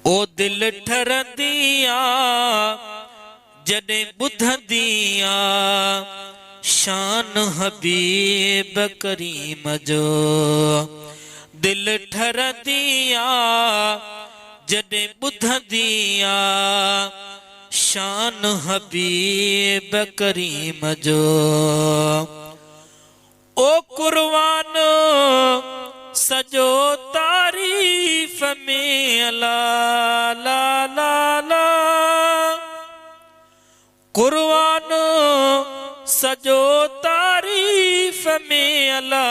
ओ दिल ठरदिया जॾहिं ॿुधंदिया शान हबीब करीम जो। दिल ठरदिया जॾहिं ॿुधंदिया शान हबीब करीम जो। ओ कुर्बान सजो तारीफ में अला ला ला ला। कुर्बान सजो तारीफ में अला।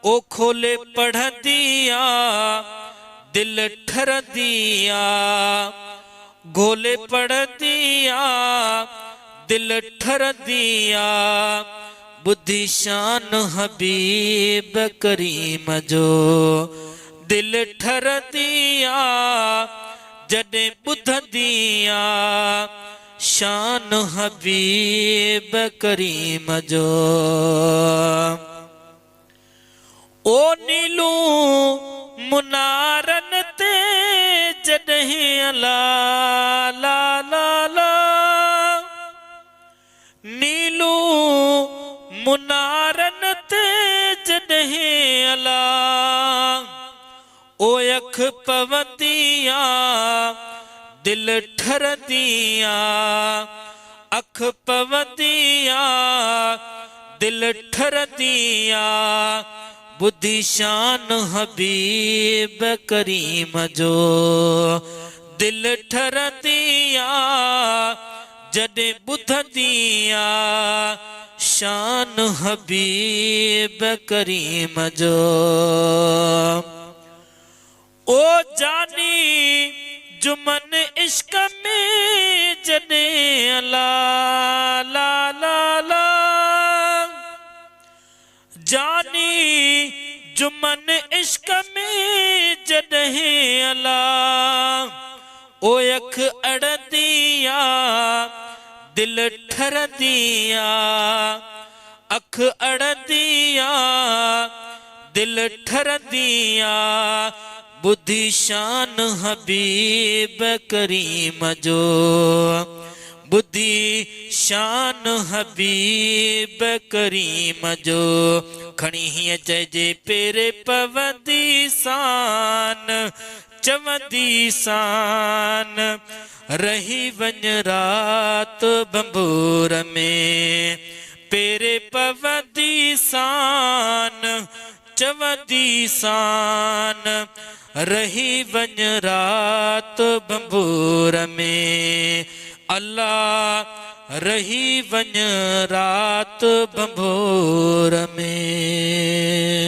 ओ खोले पढ़ दिया दिल ठर दिया। गोले पढ़ दिया दिल ठर दिया। बुद्धि शान हबीब करीम जो। दिल ठर दिया जॾहिं ॿुधंदिया शान हबीब करीम जो। ओ नीलू मुनारन ते जॾहिं अला ला ला ला। नीलू मुनारन ते जॾहिं अला। ओ अख पवंदिया दिल ठरदिया। अख पवंदिया दिल ठरदिया। बुद्धि शान हबीब करीम जो। दिल ठरदिया जॾहिं ॿुधंदिया शान हबीब करीम जो। ओ जानी जुमन इश्क में जॾहिं अला ला ला ला। जानी जुमन इश्क में जॾहिं अला। ओ अख अड़दिया दिल ठरदिया। अख अड़दिया दिल ठरदिया। बुद्धि शान हबीब करीम जो। बुद्धि शान हबीब करीम जो। खणी हीअं चइजे पेरे पवंदी सान चवंदी सान। रही वञ रात बंबूर में पेरे पवंदी सान चवंदी सान। रही वञ रात बंबूर में अल्लाह। रही वञ रात बंबूर में।